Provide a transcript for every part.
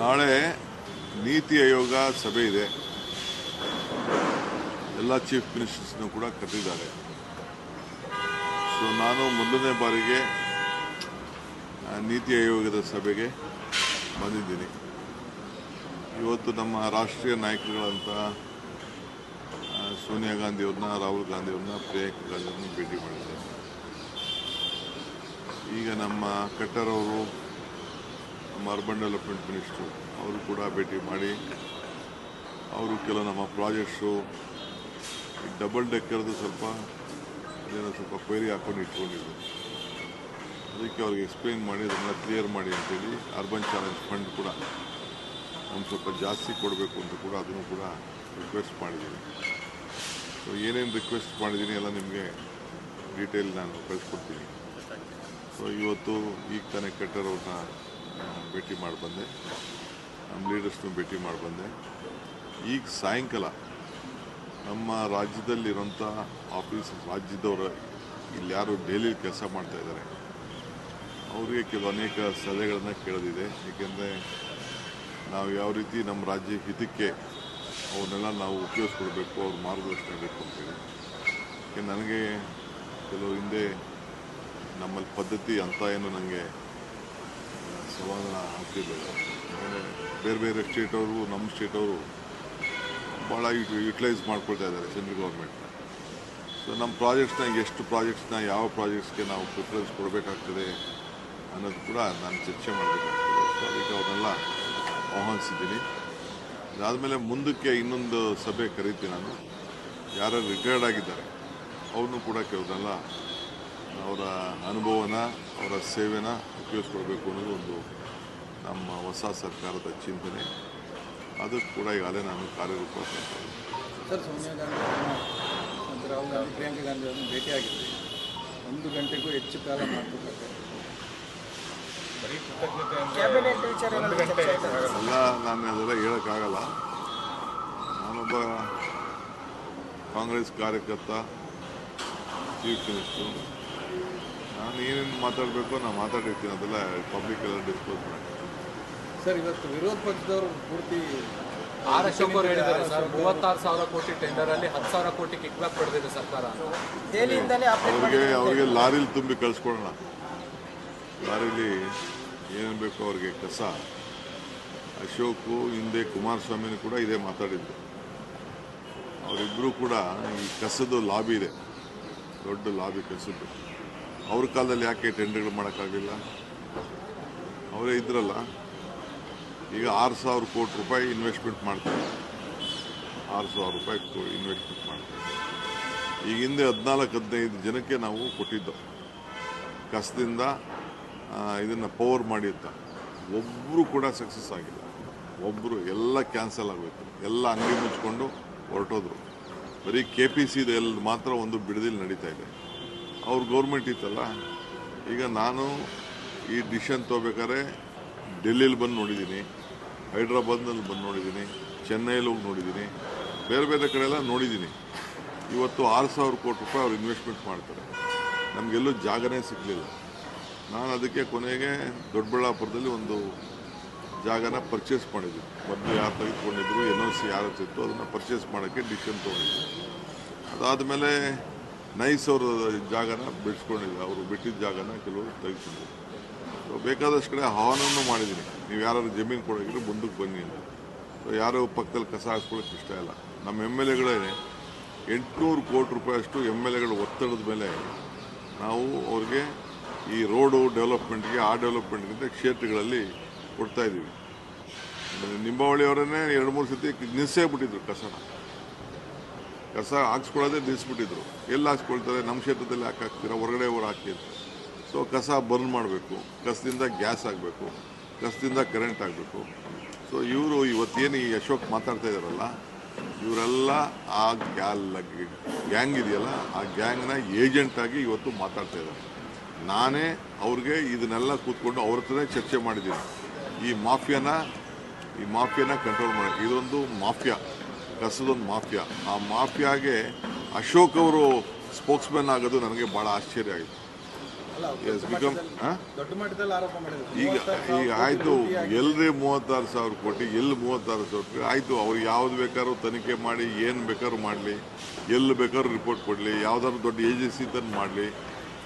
ನಾಳೆ ನೀತಿ ಆಯೋಗ ಸಭೆ ಇದೆ. ಎಲ್ಲ ಚೀಫ್ ಮಿನಿಸ್ಟರ್ಸ್ನೂ ಕೂಡ ಕರೆದಿದ್ದಾರೆ. ಸೊ ನಾನು ಮೊದಲನೇ ಬಾರಿಗೆ ನೀತಿ ಆಯೋಗದ ಸಭೆಗೆ ಬಂದಿದ್ದೀನಿ. ಇವತ್ತು ನಮ್ಮ ರಾಷ್ಟ್ರೀಯ ನಾಯಕರುಗಳಂತ ಸೋನಿಯಾ ಗಾಂಧಿಯವ್ರನ್ನ, ರಾಹುಲ್ ಗಾಂಧಿಯವ್ರನ್ನ, ಪ್ರಿಯಾಂಕಾ ಗಾಂಧಿಯವ್ರನ್ನ ಭೇಟಿ ಮಾಡಿದ್ದಾರೆ. ಈಗ ನಮ್ಮ ಖಟ್ಟರ್ ಅವರು, ನಮ್ಮ ಅರ್ಬನ್ ಡೆವಲಪ್ಮೆಂಟ್ ಮಿನಿಸ್ಟ್ರು, ಅವರು ಕೂಡ ಭೇಟಿ ಮಾಡಿ ಅವರು ಕೆಲವು ನಮ್ಮ ಪ್ರಾಜೆಕ್ಟ್ಸು ಡಬಲ್ ಡೆಕ್ಕರ್ದು ಸ್ವಲ್ಪ ಕ್ವೈರಿ ಹಾಕೊಂಡು ಇಟ್ಕೊಂಡಿದ್ರು. ಅದಕ್ಕೆ ಅವ್ರಿಗೆ ಎಕ್ಸ್ಪ್ಲೇನ್ ಮಾಡಿ ಅದನ್ನು ಕ್ಲಿಯರ್ ಮಾಡಿ ಅಂತೇಳಿ ಅರ್ಬನ್ ಚಾಲೆಂಜ್ ಫಂಡ್ ಕೂಡ ಒಂದು ಸ್ವಲ್ಪ ಜಾಸ್ತಿ ಕೊಡಬೇಕು ಅಂತ ಕೂಡ ಅದನ್ನು ಕೂಡ ರಿಕ್ವೆಸ್ಟ್ ಮಾಡಿದ್ದೀನಿ. ಸೊ ಏನೇನು ರಿಕ್ವೆಸ್ಟ್ ಮಾಡಿದ್ದೀನಿ ಎಲ್ಲ ನಿಮಗೆ ಡೀಟೇಲ್ ನಾನು ಕಳಿಸ್ಕೊಡ್ತೀನಿ. ಸೊ ಇವತ್ತು ಈಗ ತಾನೇ ಖಟ್ಟರ್ ಅವ್ರನ್ನ ಭೇಟಿ ಮಾಡಿ ಬಂದೆ, ನಮ್ಮ ಲೀಡರ್ಸ್ನೂ ಭೇಟಿ ಮಾಡಿ ಬಂದೆ. ಈಗ ಸಾಯಂಕಾಲ ನಮ್ಮ ರಾಜ್ಯದಲ್ಲಿರೋಂಥ ರಾಜ್ಯದವರು ಇಲ್ಲಿ ಯಾರು ಡೈಲಿ ಕೆಲಸ ಮಾಡ್ತಾಯಿದ್ದಾರೆ ಅವರಿಗೆ ಅನೇಕ ಸಲಹೆಗಳನ್ನು ಕೇಳೋದಿದೆ. ಏಕೆಂದರೆ ನಾವು ಯಾವ ರೀತಿ ನಮ್ಮ ರಾಜ್ಯ ಹಿತಕ್ಕೆ ಅವನ್ನೆಲ್ಲ ನಾವು ಉಪಯೋಗಿಸ್ಕೊಳ್ಬೇಕು, ಅವ್ರ ಮಾರ್ಗದರ್ಶನ ಬೇಕು ಅಂತೇಳಿ. ಯಾಕೆ ನನಗೆ ಕೆಲವು ಹಿಂದೆ ನಮ್ಮಲ್ಲಿ ಪದ್ಧತಿ ಅಂತ ಏನು ನನಗೆ ಸಮಾಧಾನ ಆಗ್ತಿರಲಿಲ್ಲ. ಬೇರೆ ಬೇರೆ ಸ್ಟೇಟವರು ನಮ್ಮ ಸ್ಟೇಟವರು ಭಾಳ ಯುಟಿಲೈಸ್ ಮಾಡ್ಕೊಳ್ತಾ ಇದ್ದಾರೆ ಸೆಂಟ್ರಲ್ ಗೌರ್ಮೆಂಟ್ನ. ಸೊ ನಮ್ಮ ಪ್ರಾಜೆಕ್ಟ್ಸ್ನ ಎಷ್ಟು ಪ್ರಾಜೆಕ್ಟ್ಸ್ನ ಯಾವ ಪ್ರಾಜೆಕ್ಟ್ಸ್ಗೆ ನಾವು ಪ್ರಿಫರೆನ್ಸ್ ಕೊಡಬೇಕಾಗ್ತದೆ ಅನ್ನೋದು ಕೂಡ ನಾನು ಚರ್ಚೆ ಮಾಡಬೇಕಾಗ್ತದೆ. ಸೊ ಅದಕ್ಕೆ ಅವ್ರನ್ನೆಲ್ಲ ಆಹ್ವಾನಿಸಿದ್ದೀನಿ. ಅದಾದಮೇಲೆ ಮುಂದಕ್ಕೆ ಇನ್ನೊಂದು ಸಭೆ ಕರೀತೀನಿ ನಾನು. ಯಾರು ರಿಟೈರ್ಡ್ ಆಗಿದ್ದಾರೆ ಅವ್ರನ್ನೂ ಕೂಡ ಕೆಲವರೆಲ್ಲ ಅವರ ಅನುಭವನ, ಅವರ ಸೇವೆನ ಉಪಯೋಗಿಸ್ಕೊಳ್ಬೇಕು ಅನ್ನೋದು ಒಂದು ನಮ್ಮ ಹೊಸ ಸರ್ಕಾರದ ಚಿಂತನೆ. ಅದಕ್ಕೆ ಕೂಡ ಈಗಾಗಲೇ ನಾನು ಕಾರ್ಯರೂಪ ಮಾಡ್ತೀನಿ. ಸರ್, ಸೋನಿಯಾ ಗಾಂಧಿ ಮತ್ತು ರಾಹುಲ್ ಗಾಂಧಿ, ಪ್ರಿಯಾಂಕಾ ಗಾಂಧಿ ಅವರನ್ನು ಭೇಟಿಯಾಗಿದ್ದೆ. 1 ಗಂಟೆಗೂ ಹೆಚ್ಚು ಕಾಲ ಮಾತುಕತೆ. ಎಲ್ಲ ನಾನು ಅದೆಲ್ಲ ಹೇಳೋಕ್ಕಾಗಲ್ಲ. ನಾನೊಬ್ಬ ಕಾಂಗ್ರೆಸ್ ಕಾರ್ಯಕರ್ತ, ಚೀಫ್ ಮಿನಿಸ್ಟ್ರು. ನಾನು ಏನೇನು ಮಾತಾಡಬೇಕು ನಾನು ಮಾತಾಡಿರ್ತೀನಿ. ಅದೆಲ್ಲ ಪಬ್ಲಿಕ್ ಎಲ್ಲ ಡಿಸ್ಕ್ಲೋಸ್ ಮಾಡಿ. ಸರ್, ಇವತ್ತು ವಿರೋಧ ಪಕ್ಷದವರು ಪೂರ್ತಿ ಆರ್ ಅಶೋಕ್ ಅವರು ಹೇಳಿದ್ದಾರೆ ಸರ್, 36,000 ಕೋಟಿ ಟೆಂಡರಲ್ಲಿ 10,000 ಕೋಟಿ ಕಿಕ್ ಬ್ಯಾಕ್ ಪಡೆದಿದೆ ಸರ್ಕಾರ. ಅವ್ರಿಗೆ ಲಾರಿಲಿ ತುಂಬಿ ಕಳಿಸ್ಕೊಳ್ಳೋಣ. ಲಾರಿಲಿ ಏನೇನು ಬೇಕು ಅವ್ರಿಗೆ ಕಸ. ಅಶೋಕು ಹಿಂದೆ ಕುಮಾರಸ್ವಾಮಿನೂ ಕೂಡ ಇದೇ ಮಾತಾಡಿದ್ದು. ಅವರಿಬ್ಬರು ಕೂಡ ಈ ಕಸದ ಲಾಬಿ ಇದೆ, ದೊಡ್ಡ ಲಾಬಿ ಕಸದ್ದು. ಅವ್ರ ಕಾಲದಲ್ಲಿ ಯಾಕೆ ಟೆಂಡರ್ಗಳು ಮಾಡೋಕ್ಕಾಗಲಿಲ್ಲ? ಅವರೇ ಇದ್ರಲ್ಲ. ಈಗ 6,000 ಕೋಟಿ ರೂಪಾಯಿ ಇನ್ವೆಸ್ಟ್ಮೆಂಟ್ ಮಾಡ್ತಾರೆ. 6,000 ರೂಪಾಯಿ ಇನ್ವೆಸ್ಟ್ಮೆಂಟ್ ಮಾಡ್ತಾರೆ. ಈಗ ಹಿಂದೆ 14-15 ಜನಕ್ಕೆ ನಾವು ಕೊಟ್ಟಿದ್ದು ಕಸದಿಂದ ಇದನ್ನು ಪವರ್ ಮಾಡಿ ಅಂತ. ಒಬ್ಬರು ಕೂಡ ಸಕ್ಸಸ್ ಆಗಿಲ್ಲ. ಒಬ್ಬರು ಎಲ್ಲ ಕ್ಯಾನ್ಸಲ್ ಆಗೋಯ್ತು. ಎಲ್ಲ ಅಂಗಡಿ ಮುಚ್ಕೊಂಡು ಹೊರಟೋದ್ರು. ಬರೀ KPC ಎಲ್ಲಿ ಮಾತ್ರ ಒಂದು ಬಿಡದಿಲ್ಲಿ ನಡೀತಾ ಇದೆ. ಅವ್ರ ಗೌರ್ಮೆಂಟ್ ಇತ್ತಲ್ಲ. ಈಗ ನಾನು ಈ ಡಿಸಿಷನ್ ತೊಗೋಬೇಕಾದ್ರೆ ಡೆಲ್ಲಿಲಿ ಬಂದು ನೋಡಿದ್ದೀನಿ, ಹೈದ್ರಾಬಾದ್ನಲ್ಲಿ ಬಂದು ನೋಡಿದ್ದೀನಿ, ಚೆನ್ನೈಲಿ ಹೋಗಿ ನೋಡಿದ್ದೀನಿ, ಬೇರೆ ಬೇರೆ ಕಡೆ ಎಲ್ಲ ನೋಡಿದ್ದೀನಿ. ಇವತ್ತು 6,000 ಕೋಟಿ ರೂಪಾಯಿ ಅವ್ರು ಇನ್ವೆಸ್ಟ್ಮೆಂಟ್ ಮಾಡ್ತಾರೆ. ನಮಗೆಲ್ಲೂ ಜಾಗನೇ ಸಿಗಲಿಲ್ಲ. ನಾನು ಅದಕ್ಕೆ ಕೊನೆಗೆ ದೊಡ್ಡಬಳ್ಳಾಪುರದಲ್ಲಿ ಒಂದು ಜಾಗನ ಪರ್ಚೇಸ್ ಮಾಡಿದ್ವಿ. ಮೊದಲು ಯಾರು ತೆಗೆದುಕೊಂಡಿದ್ರು, NOC ಯಾರು ಇತ್ತು ಅದನ್ನು ಪರ್ಚೇಸ್ ಮಾಡೋಕ್ಕೆ ಡಿಸಿಷನ್ ತೊಗೊಂಡಿದ್ವಿ. ಅದಾದಮೇಲೆ ನೈಸ್ ಅವರು ಜಾಗನ ಬಿಡಿಸ್ಕೊಂಡಿದ್ವಿ. ಅವರು ಬಿಟ್ಟಿದ್ದ ಜಾಗನ ಕೆಲವರು ತೆಗೆದುಕೊಂಡಿದ್ರು. ಸೊ ಬೇಕಾದಷ್ಟು ಕಡೆ ಆಹ್ವಾನವನ್ನು ಮಾಡಿದ್ದೀನಿ. ನೀವು ಯಾರು ಜಮೀನು ಕೊಡೋಗಿದ್ರೆ ಮುಂದಕ್ಕೆ ಬನ್ನಿ ಅಂತ. ಸೊ ಯಾರೋ ಪಕ್ಕದಲ್ಲಿ ಕಸ ಹಾಕ್ಕೊಳ್ಳೋಕೆ ಇಷ್ಟ ಇಲ್ಲ. ನಮ್ಮ MLAಗಳೇ 800 ಕೋಟಿ ರೂಪಾಯಿಯಷ್ಟು MLAಗಳ ಒತ್ತಡದ ಮೇಲೆ ನಾವು ಅವ್ರಿಗೆ ಈ ರೋಡು ಡೆವಲಪ್ಮೆಂಟ್ಗೆ, ಆ ಡೆವಲಪ್ಮೆಂಟ್ಗಿಂತ ಕ್ಷೇತ್ರಗಳಲ್ಲಿ ಕೊಡ್ತಾಯಿದ್ದೀವಿ. ನಿಂಬಾವಳಿ ಅವರನ್ನೇ 2-3 ಸತಿ ನಿಲ್ಲಿಸೇ ಬಿಟ್ಟಿದ್ರು. ಕಸ ಹಾಕ್ಸ್ಕೊಳ್ಳೋದೇ ನಿಲ್ಲಿಸ್ಬಿಟ್ಟಿದ್ರು. ಎಲ್ಲಿ ಹಾಕ್ಸ್ಕೊಳ್ತಾರೆ? ನಮ್ಮ ಕ್ಷೇತ್ರದಲ್ಲಿ ಹಾಕ್ತೀರಾ, ಹೊರಗಡೆ ಅವ್ರು ಹಾಕಿ ಅಂತ. ಸೊ ಕಸ ಬರ್ನ್ ಮಾಡಬೇಕು, ಕಸದಿಂದ ಗ್ಯಾಸ್ ಆಗಬೇಕು, ಕಸದಿಂದ ಕರೆಂಟ್ ಆಗಬೇಕು. ಸೊ ಇವರು ಇವತ್ತೇನು ಈ ಅಶೋಕ್ ಮಾತಾಡ್ತಾ ಇದ್ದಾರಲ್ಲ, ಇವರೆಲ್ಲ ಆ ಗ್ಯಾಂಗ್ ಇದೆಯಲ್ಲ, ಆ ಗ್ಯಾಂಗ್ನ ಏಜೆಂಟಾಗಿ ಇವತ್ತು ಮಾತಾಡ್ತಾ ಇದ್ದಾರೆ. ನಾನೇ ಅವ್ರಿಗೆ ಇದನ್ನೆಲ್ಲ ಕೂತ್ಕೊಂಡು ಅವ್ರ ಹತ್ರನೇ ಚರ್ಚೆ ಮಾಡಿದ್ದೀನಿ. ಈ ಮಾಫಿಯಾನ ಕಂಟ್ರೋಲ್ ಮಾಡಿ. ಇದೊಂದು ಮಾಫಿಯಾ, ಕಸದೊಂದು ಮಾಫಿಯಾ. ಆ ಮಾಫಿಯಾಗೆ ಅಶೋಕ್ ಅವರು ಸ್ಪೋಕ್ಸ್ಮನ್ ಆಗೋದು ನನಗೆ ಭಾಳ ಆಶ್ಚರ್ಯ ಆಯಿತು. ಅಲ್ಲ Yes, become, huh? ದೊಡ್ಡ ಮಟ್ಟದಲ್ಲಿ ಆರೋಪ ಮಾಡಿದ್ರು. ಈಗ ಆಯ್ತು, ಎಲ್ರಿ 36,000 ಕೋಟಿ, ಎಲ್ಲಿ 36,000 ಕೋಟಿ ಆಯ್ತು. ಅವ್ರು ಯಾವ್ದು ಬೇಕಾದ್ರೂ ತನಿಖೆ ಮಾಡಿ ಏನು ಬೇಕಾದ್ರೂ ಮಾಡಲಿ, ಎಲ್ಲಿ ಬೇಕಾದ್ರೂ ರಿಪೋರ್ಟ್ ಕೊಡಲಿ, ಯಾವ್ದಾದ್ರು ದೊಡ್ಡ ಏಜೆನ್ಸಿ ತಂದು ಮಾಡಲಿ.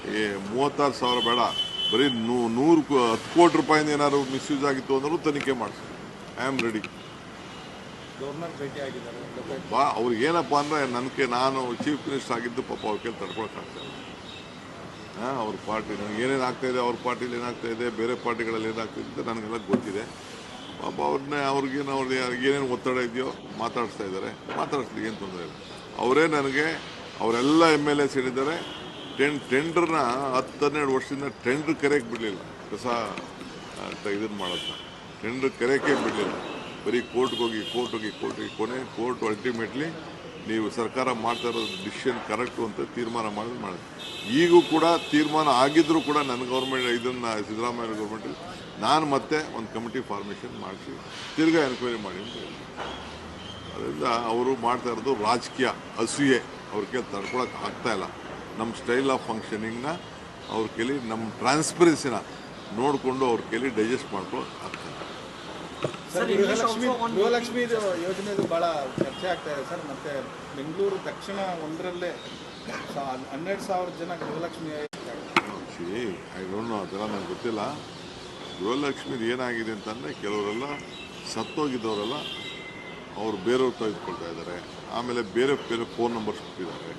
36,000 ಬೇಡ, ಬರೀ 10 ಕೋಟಿ ರೂಪಾಯಿಂದ ಏನಾದ್ರು ಮಿಸ್ಯೂಸ್ ಆಗಿತ್ತು ಅಂದ್ರೂ ತನಿಖೆ ಮಾಡಿಸಿ. I am ready. ಗವರ್ನರ್ ಭೇಟಿ ಆಗಿದ್ದಾರೆ. ಅವ್ರಿಗೆ ಏನಪ್ಪ ಅಂದರೆ ನಾನು ಚೀಫ್ ಮಿನಿಸ್ಟರ್ ಆಗಿದ್ದು ಪಾಪ ಅವ್ರ ಕೈಲಿ ತಡ್ಕೊಳಕ್ಕಾಗ್ತಾ ಇಲ್ಲ. ಅವ್ರ ಪಾರ್ಟಿ ನನಗೆ ಏನೇನು ಆಗ್ತಾಯಿದೆ, ಅವ್ರ ಪಾರ್ಟಿಲಿ ಏನಾಗ್ತಾ ಇದೆ, ಬೇರೆ ಪಾರ್ಟಿಗಳಲ್ಲಿ ಏನಾಗ್ತಿದೆ ಅಂತ ನನಗೆಲ್ಲ ಗೊತ್ತಿದೆ. ಪಾಪ ಅವ್ರಿಗೆ ಏನೇನು ಒತ್ತಡ ಇದೆಯೋ ಮಾತಾಡಿಸ್ತಾ ಇದ್ದಾರೆ, ಮಾತಾಡಿಸ್ಲಿ, ಏನು ತೊಂದರೆ ಇಲ್ಲ. ಅವರೇ ನನಗೆ ಅವರೆಲ್ಲ MLAs ಹೇಳಿದ್ದಾರೆ, ಟೆಂಡರ್ನ 10-12 ವರ್ಷದಿಂದ ಟೆಂಡರ್ ಕರೆಯಕ್ಕೆ ಬಿಡಲಿಲ್ಲ, ಕಸ ಇದನ್ನು ಮಾಡೋದನ್ನ ಟೆಂಡರ್ ಕರೆಯೋಕ್ಕೆ ಬಿಡಲಿಲ್ಲ. ಬರೀ ಕೋರ್ಟ್ಗೆ ಹೋಗಿ ಕೋರ್ಟ್ ಅಲ್ಟಿಮೇಟ್ಲಿ ನೀವು ಸರ್ಕಾರ ಮಾಡ್ತಾ ಇರೋದು ಡಿಸಿಷನ್ ಕರೆಕ್ಟು ಅಂತ ತೀರ್ಮಾನ ಮಾಡಿದ್ರು. ಈಗೂ ಕೂಡ ತೀರ್ಮಾನ ಆಗಿದ್ರೂ ಕೂಡ ನನ್ನ ಗೌರ್ಮೆಂಟ್ ಇದನ್ನು ಸಿದ್ದರಾಮಯ್ಯ ಗೌರ್ಮೆಂಟಲ್ಲಿ ನಾನು ಮತ್ತೆ ಒಂದು ಕಮಿಟಿ ಫಾರ್ಮೇಷನ್ ಮಾಡಿಸಿ ತಿರ್ಗಾ ಎನ್ಕ್ವೈರಿ ಮಾಡಿ ಅಂತ ಹೇಳಿ. ಅದರಿಂದ ಅವರು ಮಾಡ್ತಾ ಇರೋದು ರಾಜಕೀಯ ಅಸೂಯೆ. ಅವ್ರ ಕೈಲಿ ತಡ್ಕೊಳಕ್ಕೆ ಆಗ್ತಾಯಿಲ್ಲ. ನಮ್ಮ ಸ್ಟೈಲ್ ಆಫ್ ಫಂಕ್ಷನಿಂಗ್ನ ಅವ್ರ ಕೈಲಿ, ನಮ್ಮ ಟ್ರಾನ್ಸ್ಪರೆನ್ಸಿನ ನೋಡಿಕೊಂಡು ಅವ್ರ ಕೈಲಿ ಡೈಜೆಸ್ಟ್ ಮಾಡ್ಕೊಳ್ಳೋಕೆ ಆಗ್ತಾಯಿಲ್ಲ. ಸರ್, ಗೃಹಲಕ್ಷ್ಮಿ ಯೋಜನೆದು ಭಾಳ ಚರ್ಚೆ ಆಗ್ತಾ ಇದೆ ಸರ್. ಮತ್ತೆ ಬೆಂಗಳೂರು ತಕ್ಷಣ ಒಂದರಲ್ಲೇ 12,000 ಜನ ಗೃಹಲಕ್ಷ್ಮಿ. ಐ ಡೋಂಟ್ ನೋ, ಅದೆಲ್ಲ ನನಗೆ ಗೊತ್ತಿಲ್ಲ. ಗೃಹಲಕ್ಷ್ಮಿದು ಏನಾಗಿದೆ ಅಂತಂದರೆ, ಕೆಲವರೆಲ್ಲ ಸತ್ತೋಗಿದ್ದವರೆಲ್ಲ ಅವರು ಬೇರೆಯವ್ರು ತೆಗೆದುಕೊಳ್ತಾ ಇದ್ದಾರೆ. ಆಮೇಲೆ ಬೇರೆ ಫೋನ್ ನಂಬರ್ಸ್ ಕೊಟ್ಟಿದ್ದಾರೆ.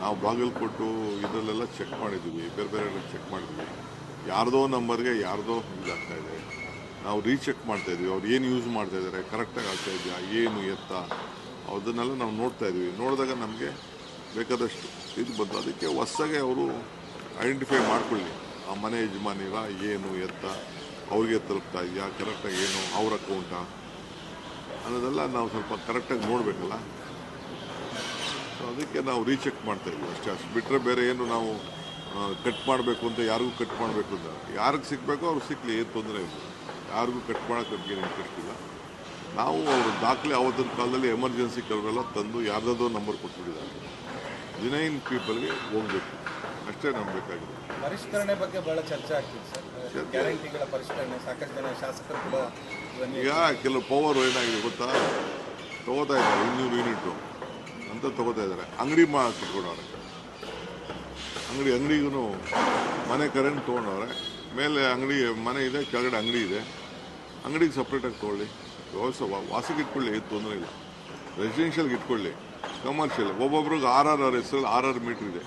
ನಾವು ಬಾಗಲಕೋಟು ಇದರಲ್ಲೆಲ್ಲ ಚೆಕ್ ಮಾಡಿದ್ದೀವಿ, ಬೇರೆ ಚೆಕ್ ಮಾಡಿದ್ವಿ. ಯಾರ್ದೋ ನಂಬರ್ಗೆ ಯಾರ್ದೋ ಇದಾಗ್ತಾ ಇದೆ. ನಾವು ರೀಚೆಕ್ ಮಾಡ್ತಾಯಿದ್ವಿ, ಅವ್ರು ಏನು ಯೂಸ್ ಮಾಡ್ತಾಯಿದ್ದಾರೆ, ಕರೆಕ್ಟಾಗಿ ಆಗ್ತಾ ಇದೆಯಾ, ಏನು ಎತ್ತ, ಅದನ್ನೆಲ್ಲ ನಾವು ನೋಡ್ತಾ ಇದ್ವಿ. ನೋಡಿದಾಗ ನಮಗೆ ಬೇಕಾದಷ್ಟು ಇದು ಬಂತು. ಅದಕ್ಕೆ ಹೊಸದಾಗೆ ಅವರು ಐಡೆಂಟಿಫೈ ಮಾಡ್ಕೊಳ್ಳಿ, ಆ ಮನೆ ಯಜಮಾನಿರ ಏನು ಎತ್ತ, ಅವ್ರಿಗೆ ತಲುಪ್ತಾ ಇದೆಯಾ, ಕರೆಕ್ಟಾಗಿ ಏನು ಅವ್ರ ಅಕೌಂಟಾ ಅನ್ನೋದೆಲ್ಲ ನಾವು ಸ್ವಲ್ಪ ಕರೆಕ್ಟಾಗಿ ನೋಡಬೇಕಲ್ಲ. ಸೊ ಅದಕ್ಕೆ ನಾವು ರೀಚೆಕ್ ಮಾಡ್ತಾಯಿದ್ವಿ ಅಷ್ಟು ಬಿಟ್ಟರೆ ಬೇರೆ ಏನು ನಾವು ಕಟ್ ಮಾಡಬೇಕು ಅಂತ, ಯಾರಿಗೂ ಕಟ್ ಮಾಡಬೇಕು ಅಂತ, ಯಾರಿಗೆ ಸಿಗಬೇಕೋ ಅವ್ರಿಗೆ ಸಿಕ್ಕಲಿ, ಏನು ತೊಂದರೆ ಇಲ್ಲ. ಯಾರಿಗೂ ಕಟ್ ಮಾಡೋಕ್ಕೆ ನಮಗೇನು ಇಂಟ್ರೆಸ್ಟ್ ಇಲ್ಲ. ನಾವು ಅವ್ರ ದಾಖಲೆ ಆವತ್ತಿನ ಕಾಲದಲ್ಲಿ ಎಮರ್ಜೆನ್ಸಿ ಕೆಲವರೆಲ್ಲ ತಂದು ಯಾರ್ದಾದ್ರೂ ನಂಬರ್ ಕೊಟ್ಬಿಟ್ಟಿದ್ದಾರೆ. ಜಿನೈನ್ ಪೀಪಲ್ಗೆ ಹೋಗಬೇಕು, ಅಷ್ಟೇ ನಮ್ಗೆ ಬೇಕಾಗಿದೆ. ಪರಿಷ್ಕರಣೆ ಬಗ್ಗೆ ಬಹಳ ಚರ್ಚೆ ಆಗ್ತಿದೆ ಸರ್. ಗ್ಯಾರಂಟಿಗಳ ಪರಿಷ್ಕರಣೆ, ಸಾಕಷ್ಟು ಜನ ಶಾಸಕರು ಕೂಡ ಈಗ ಕೆಲವು ಪವರ್ ಏನಾಗಿದೆ ಗೊತ್ತಾ, ತೊಗೋತಾ ಇದ್ದಾರೆ 200 ಯೂನಿಟು ಅಂತ ತೊಗೋತಾ ಇದ್ದಾರೆ. ಅಂಗಡಿ ಕಿಟ್ಕೊಂಡವ್ರೆ, ಅಂಗಡಿಗೂ ಮನೆ ಕರೆಂಟ್ ತೊಗೊಂಡವ್ರೆ. ಮೇಲೆ ಅಂಗಡಿ ಮನೆ ಇದೆ, ಕೆಳಗಡೆ ಅಂಗಡಿ ಇದೆ. ಅಂಗಡಿಗೆ ಸಪ್ರೇಟಾಗಿ ತೊಗೊಳ್ಳಿ, ವಾಸಕ್ಕೆ ಇಟ್ಕೊಳ್ಳಿ, ಏನು ತೊಂದರೆ ಇಲ್ಲ. ರೆಸಿಡೆನ್ಷಿಯಲ್ಗೆ ಇಟ್ಕೊಳ್ಳಿ, ಕಮರ್ಷಿಯಲ್ ಒಬ್ಬೊಬ್ರಿಗೆ 6 ಹೆಸರಲ್ಲಿ 6 ಮೀಟ್ರ್ ಇದೆ.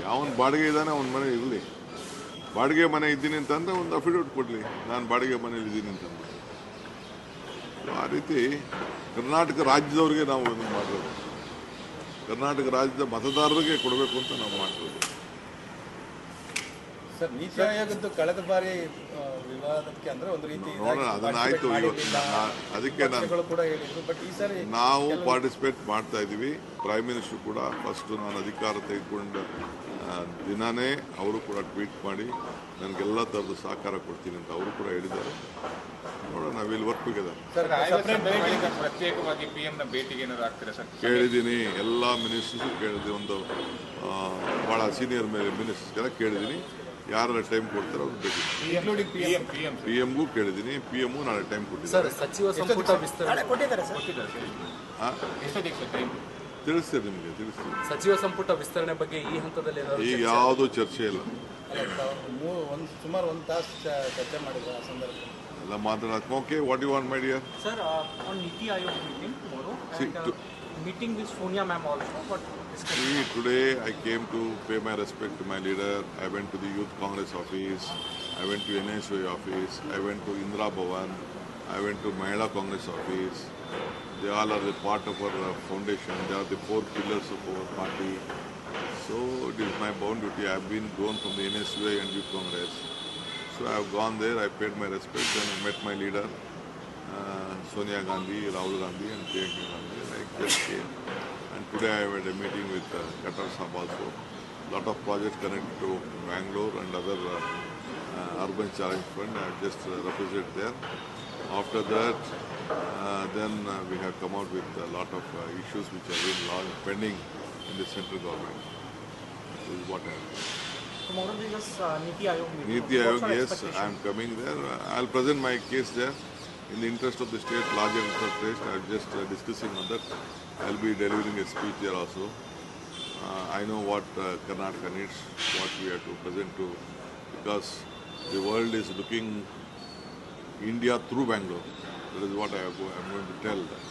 ಯಾವನ್ ಬಾಡಿಗೆ ಇದ್ದಾನೆ ಅವನ ಮನೆ ಇರಲಿ. ಬಾಡಿಗೆ ಮನೆ ಇದ್ದೀನಿ ಅಂತಂದರೆ ಒಂದು ಅಫಿಡವಿಟ್ ಕೊಡಲಿ, ನಾನು ಬಾಡಿಗೆ ಮನೇಲಿ ಇದ್ದೀನಿ ಅಂತಂದು. ಆ ರೀತಿ ಕರ್ನಾಟಕ ರಾಜ್ಯದವ್ರಿಗೆ ನಾವು ಇದನ್ನು ಮಾಡೋದು, ಕರ್ನಾಟಕ ರಾಜ್ಯದ ಮತದಾರರಿಗೆ ಕೊಡಬೇಕು ಅಂತ ನಾವು ಮಾಡ್ಬೋದು. ಸರ್, ನೀತಿ ಆಯೋಗದ್ದು ಕಳೆದ ಬಾರಿ ವಿವಾದಕ್ಕೆ ಅಂದ್ರೆ ಒಂದು ರೀತಿ ನೋಡೋಣ, ಅದನ್ನಾಯ್ತು. ಅದಕ್ಕೆ ನಾವು ಪಾರ್ಟಿಸಿಪೇಟ್ ಮಾಡ್ತಾ ಇದ್ದೀವಿ. ಪ್ರೈಮ್ ಮಿನಿಸ್ಟರ್ ಕೂಡ ಫಸ್ಟ್ ನಾನು ಅಧಿಕಾರ ತೆಗೆದುಕೊಂಡ ದಿನಾನೇ ಅವರು ಕೂಡ ಟ್ವೀಟ್ ಮಾಡಿ ನನಗೆಲ್ಲ ಥರದ ಸಹಕಾರ ಕೊಡ್ತೀನಿ ಅಂತ ಅವರು ಕೂಡ ಹೇಳಿದ್ದಾರೆ. ನೋಡೋಣ, ವಿಲ್ ವರ್ಕ್ ಟುಗೆದರ್. ಪ್ರತ್ಯೇಕವಾಗಿ PM ನ ಭೇಟಿಗೆ ಏನಾದ್ರು ಆಗ್ತೀರಾ ಸರ್? ಕೇಳಿದ್ದೀನಿ, ಎಲ್ಲ ಮಿನಿಸ್ಟರ್ಸು ಕೇಳಿದ್ದೀನಿ. ಒಂದು ಭಾಳ ಸೀನಿಯರ್ ಮಿನಿಸ್ಟರ್ಸ್ಗೆಲ್ಲ ಕೇಳಿದ್ದೀನಿ. ಯಾರೆಲ್ಲ ಟೈಮ್ ಕೊಡ್ತಾರೆ ಅವ್ರು ಭೇಟಿ. PM ಗೂ ಕೇಳಿದ್ದೀನಿ, PM ನಾಳೆ ಟೈಮ್ ಕೊಟ್ಟಿದ್ದಾರೆ. ಸಚಿವ ಸಂಪುಟ ವಿಸ್ತರಣೆ ತಿಳಿಸ್ತೀರಿ, ನಿಮಗೆ ತಿಳಿಸ್ತೀವಿ. ಸಚಿವ ಸಂಪುಟ ವಿಸ್ತರಣೆ ಬಗ್ಗೆ ಈ ಹಂತದಲ್ಲಿ ಈಗ ಯಾವುದೂ ಚರ್ಚೆ ಇಲ್ಲ. ಸುಮಾರು 1 ತಾಸು ಚರ್ಚೆ ಮಾಡಿದ್ರು ಆ ಸಂದರ್ಭದಲ್ಲಿ. ಎಲ್ಲ ಮಾತಾಡೋಕೆ. Okay, what you want my dear? Sir, on Niti Aayog meeting tomorrow and meeting with Sonia ma'am also, but See, today I came to pay my respect to my leader. I went to the Youth Congress office, I went to NSY office, I went to Indira Bhavan, I went to Mahila Congress office. They all are the part of our foundation. They are the 4 pillars of our party. So it is my bound duty. I have been gone from the NSY and Youth Congress. So I have gone there, I paid my respect and I met my leader, Sonia Gandhi, Rahul Gandhi and Priyanka Gandhi. And I just came. And today I had a meeting with Qatar Sahab also. Lot of projects connected to Bangalore and other urban challenge fund. I have just represented there. After that, then we have come out with a lot of issues which have been long pending in the central government. This is what I have done. Tomorrow there is Niti Ayog meeting. Niti What's Ayog, our yes, expectation? I am coming there. I'll present my case there. In the interest of the state, larger interest of the state, I'm just discussing on that. I'll be delivering a speech there also. I know what Karnataka needs, what we have to present to, because the world is looking India through Bangalore. That is what I'm going to tell them.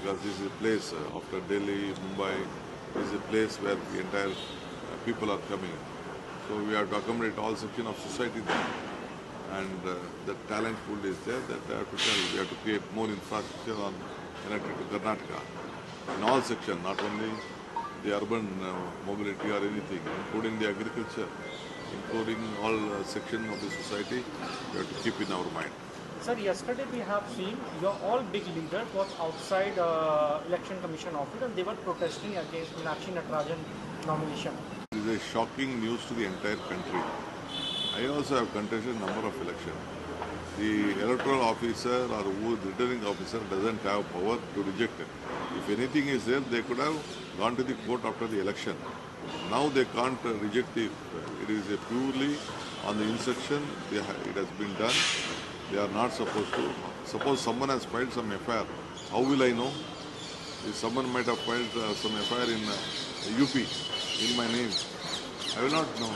Because this is a place, after Delhi, Mumbai, this is a place where the entire people are coming. So we have to accommodate all sections of society there. And the talent pool is there that I have to tell. We have to create more infrastructure on connected to Karnataka in all sections, not only the urban mobility or anything, including the agriculture, including all sections of the society, we have to keep in our mind. Sir, yesterday we have seen your all big leaders was outside election commission office and they were protesting against Meenakshi Natarajan nomination. It is a shocking news to the entire country. I also have contested a number of elections. The electoral officer or who is returning officer doesn't have power to reject it. If anything is there, they could have gone to the court after the election. Now they can't reject it. It is a purely on the instruction. It has been done. They are not supposed to. Suppose someone has filed some FIR. How will I know? If someone might have filed some FIR in UP in my name, I will not know.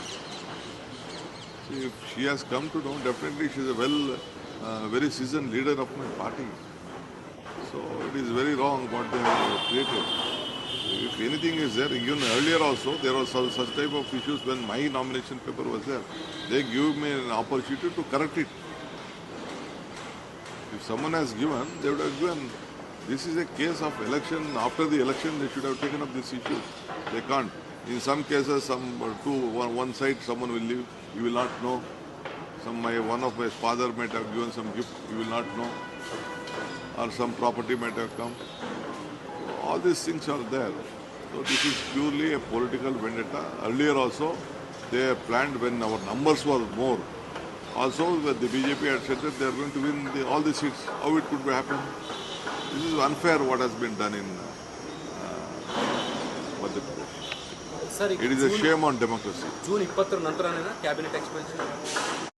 See, if she has come to know, definitely she is a very seasoned leader of my party. So it is very wrong what they have created. If anything is there, even earlier also, there was such type of issues when my nomination paper was there. They give me an opportunity to correct it. If someone has given, they would have given. This is a case of election. After the election, they should have taken up this issue. They can't. In some cases, one side someone will leave, you will not know. One of my father might have given some gift, you will not know. Or some property might have come. All these things are there. So this is purely a political vendetta. Earlier also, they planned when our numbers were more. Also, the BJP had said that they are going to win all the seats. How it could happen? This is unfair what has been done in Madhya Pradesh. Sir It is a shame on democracy. June 20 ನಂತರನೇ cabinet expansion